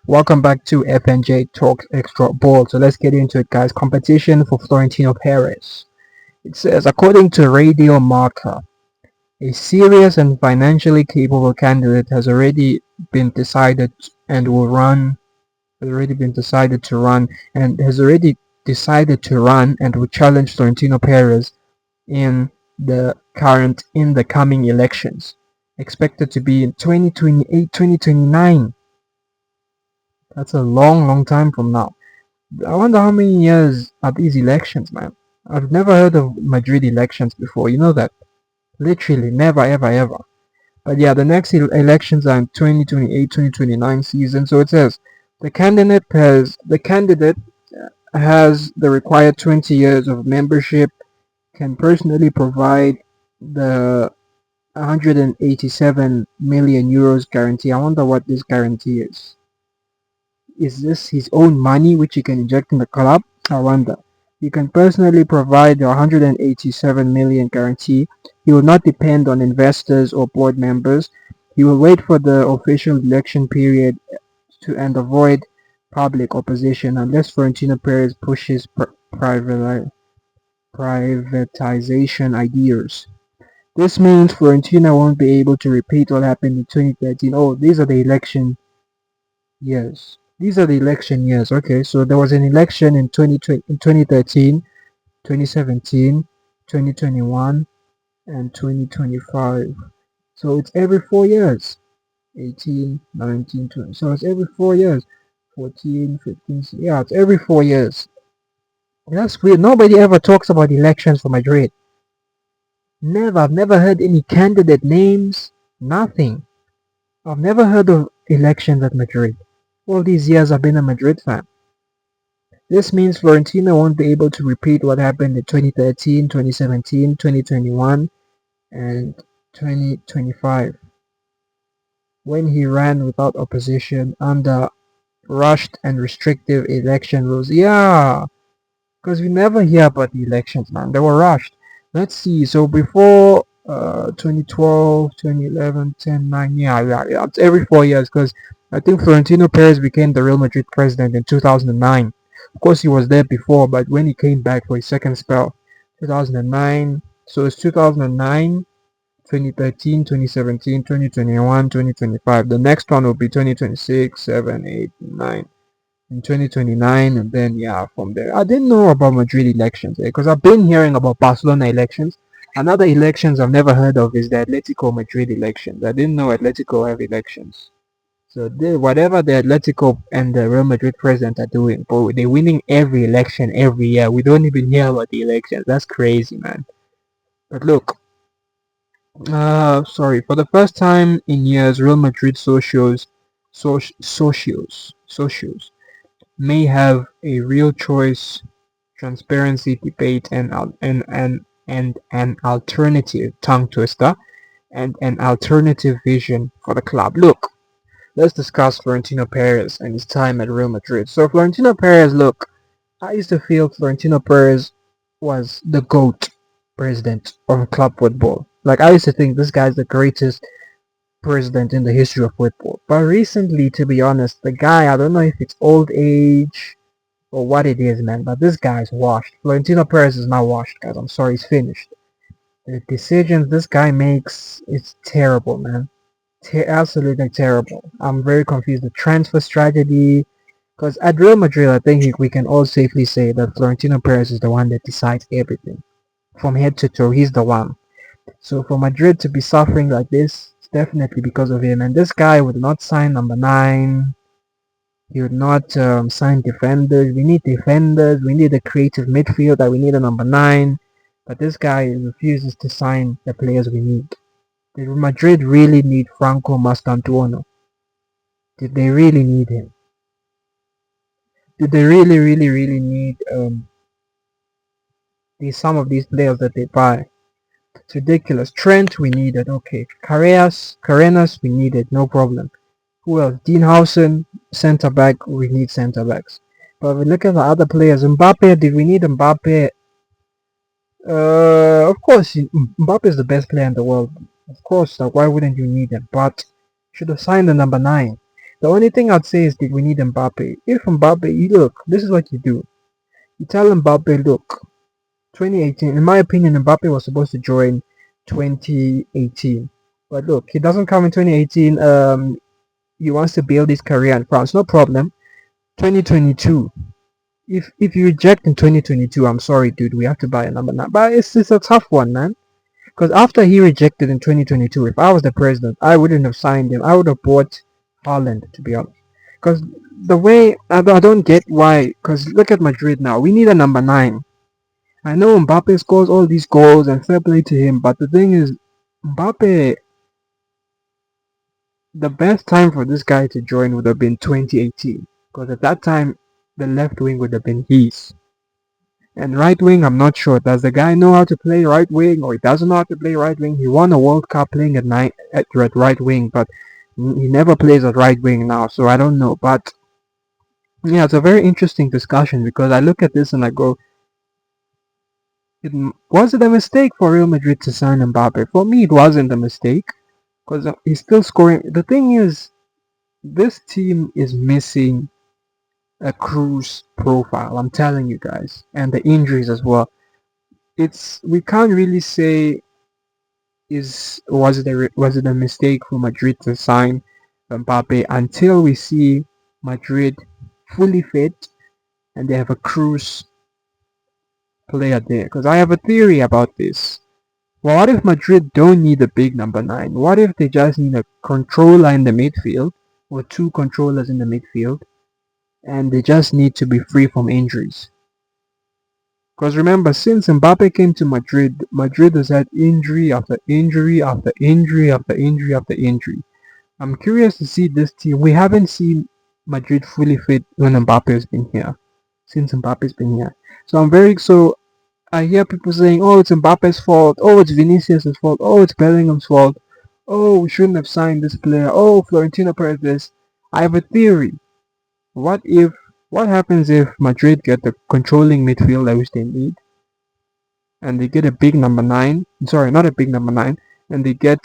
Welcome back to FNJ Talks Extra Ball. So let's get into it, guys. Competition for Florentino Perez. It says, according to Radio Marca, a serious and financially capable candidate has already been decided and will run. Has already been decided to run and has already decided to run and will challenge Florentino Perez in the coming elections, expected to be in 2028, 2029. That's a long time from now. I wonder how many years are these elections, man. I've never heard of Madrid elections before. You know that? Literally, never, ever, ever. But yeah, the next elections are in 2028, 2029 season. So it says the candidate has the required 20 years of membership, can personally provide the 187 million euros guarantee. I wonder what this guarantee is. Is this his own money which he can inject in the club? I wonder. He can personally provide the 187 million guarantee. He will not depend on investors or board members. He will wait for the official election period to and avoid public opposition unless Florentino Perez pushes privatization ideas. This means Florentino won't be able to repeat what happened in 2013. Oh, these are the election years. These are the election years. Okay, so there was an election in 2013, 2017, 2021, and 2025. So it's every 4 years. 18, 19, 20. So it's every 4 years. 14, 15. Yeah, it's every 4 years. That's weird. Nobody ever talks about elections for Madrid. Never. I've never heard any candidate names. Nothing. I've never heard of elections at Madrid. All these years I've been a Madrid fan. This means Florentino won't be able to repeat what happened in 2013, 2017, 2021, and 2025 when he ran without opposition under rushed and restrictive election rules. Yeah, because we never hear about the elections, man. They were rushed. Let's see. So before 2012, 2011, 10, 9, yeah. It's every 4 years because I think Florentino Perez became the Real Madrid president in 2009. Of course, he was there before, but when he came back for his second spell, 2009. So it's 2009, 2013, 2017, 2021, 2025. The next one will be 2026, 7, 8, 9 in 2029, and then yeah, from there. I didn't know about Madrid elections because I've been hearing about Barcelona elections. Another elections I've never heard of is the Atletico Madrid elections. I didn't know Atletico have elections. So whatever the Atletico and the Real Madrid president are doing, but they're winning every election every year. We don't even hear about the elections. That's crazy, man. But look, sorry, for the first time in years, Real Madrid socios may have a real choice, transparency, debate, and an alternative tongue twister, and an alternative vision for the club. Look, let's discuss Florentino Perez and his time at Real Madrid. So Florentino Perez, look, I used to feel Florentino Perez was the GOAT president of club football. Like I used to think this guy's the greatest president in the history of football. But recently, to be honest, the guy, I don't know if it's old age or what it is, man, but this guy's washed. Florentino Perez is not washed, guys. I'm sorry, he's finished. The decisions this guy makes is terrible, man. Absolutely terrible. I'm very confused. The transfer strategy, because at Real Madrid, I think we can all safely say that Florentino Perez is the one that decides everything. From head to toe, he's the one. So for Madrid to be suffering like this, it's definitely because of him. And this guy would not sign number 9. He would not sign defenders. We need defenders. We need a creative midfielder. We need a number 9. But this guy refuses to sign the players we need. Did Madrid really need Franco Mastantuono? Did they really need him? Did they really need some of these players that they buy? It's ridiculous. Trent, we needed. Okay. Carenas, we needed. No problem. Who else? Dean Howson, centre back. We need centre backs. But we look at the other players. Mbappe, did we need Mbappe? Of course, Mbappe is the best player in the world. Of course, why wouldn't you need him? But should have signed the number 9. The only thing I'd say is that we need Mbappe. If Mbappe, you look, this is what you do. You tell Mbappe, look, 2018, in my opinion, Mbappe was supposed to join 2018. But look, he doesn't come in 2018. He wants to build his career in France. No problem. 2022. If you reject in 2022, I'm sorry, dude. We have to buy a number 9. But it's a tough one, man. Because after he rejected in 2022, if I was the president, I wouldn't have signed him. I would have bought Haaland, to be honest. Because the way I don't get why. Because look at Madrid now. We need a number 9. I know Mbappe scores all these goals and fair play to him, but the thing is, Mbappe, the best time for this guy to join would have been 2018. Because at that time, the left wing would have been his. And right wing, I'm not sure. Does the guy know how to play right wing, or he doesn't know how to play right wing? He won a World Cup playing at right wing, but he never plays at right wing now, so I don't know. But yeah, it's a very interesting discussion because I look at this and I go, was it a mistake for Real Madrid to sign Mbappe? For me, it wasn't a mistake because he's still scoring. The thing is, this team is missing a Cruz profile. I'm telling you guys, and the injuries as well. We can't really say was it a mistake for Madrid to sign Mbappe until we see Madrid fully fit and they have a Cruz player there. Because I have a theory about this. Well, what if Madrid don't need a big number 9? What if they just need a controller in the midfield or two controllers in the midfield and they just need to be free from injuries? Because remember, since Mbappe came to Madrid, Madrid has had injury after injury after injury after injury after injury. I'm curious to see this team. We haven't seen Madrid fully fit when Mbappe has been here. Since Mbappe's been here. So I hear people saying, oh, it's Mbappe's fault. Oh, it's Vinicius' fault. Oh, it's Bellingham's fault. Oh, we shouldn't have signed this player. Oh, Florentino Perez this. I have a theory. What if what happens if Madrid get the controlling midfielder which they need and they get a big number 9? Sorry, not a big number 9, and they get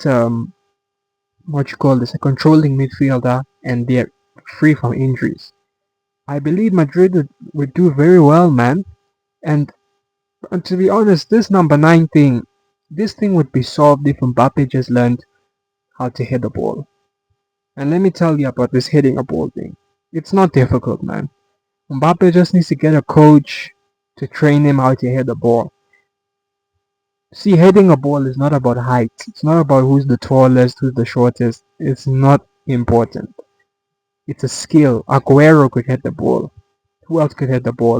what you call this, a controlling midfielder, and they're free from injuries. I believe Madrid would do very well, man. And to be honest, this thing would be solved if Mbappe just learned how to hit the ball. And let me tell you about this hitting a ball thing. It's not difficult, man. Mbappe just needs to get a coach to train him how to hit the ball. See, hitting a ball is not about height. It's not about who's the tallest, who's the shortest. It's not important. It's a skill. Aguero could hit the ball. Who else could hit the ball?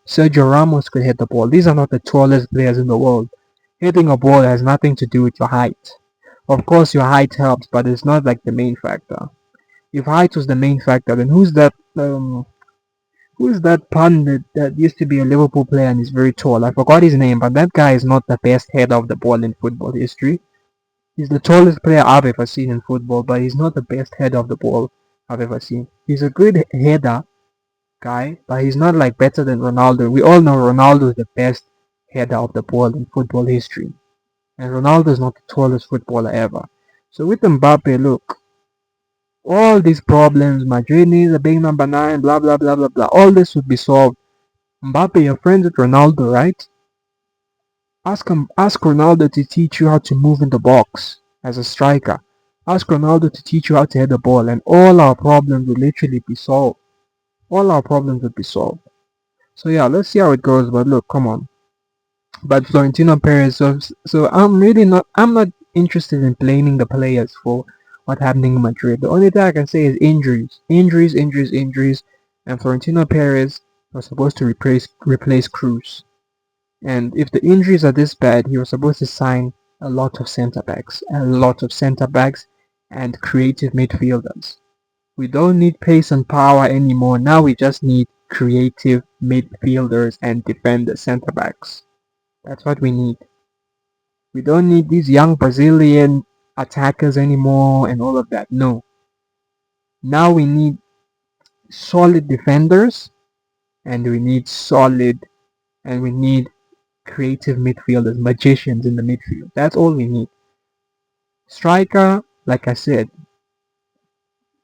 Sergio Ramos could hit the ball. These are not the tallest players in the world. Hitting a ball has nothing to do with your height. Of course, your height helps, but it's not like the main factor. If height was the main factor, then who's that pundit that used to be a Liverpool player and is very tall? I forgot his name, but that guy is not the best header of the ball in football history. He's the tallest player I've ever seen in football, but he's not the best header of the ball I've ever seen. He's a good header guy, but he's not like better than Ronaldo. We all know Ronaldo is the best header of the ball in football history. And Ronaldo is not the tallest footballer ever. So with Mbappe, look, all these problems, Madrid needs a big number 9, blah blah blah blah blah. All this would be solved. Mbappe, you're friends with Ronaldo, right? Ask Ronaldo to teach you how to move in the box as a striker. Ask Ronaldo to teach you how to hit the ball, and all our problems would literally be solved. All our problems would be solved. So yeah, let's see how it goes. But look, come on. But Florentino Perez. So I'm not interested in blaming the players for what's happening in Madrid. The only thing I can say is injuries, injuries, injuries, injuries. And Florentino Perez was supposed to replace Cruz. And if the injuries are this bad, he was supposed to sign a lot of centre backs, and creative midfielders. We don't need pace and power anymore. Now we just need creative midfielders and defender centre backs. That's what we need. We don't need these young Brazilian attackers anymore and all of that. No. Now we need solid defenders and we need creative midfielders, magicians in the midfield. That's all we need. Striker, like I said,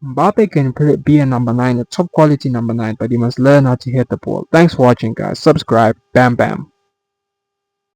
Mbappe can be a number 9, a top quality number 9, but he must learn how to hit the ball. Thanks for watching, guys. Subscribe. Bam bam.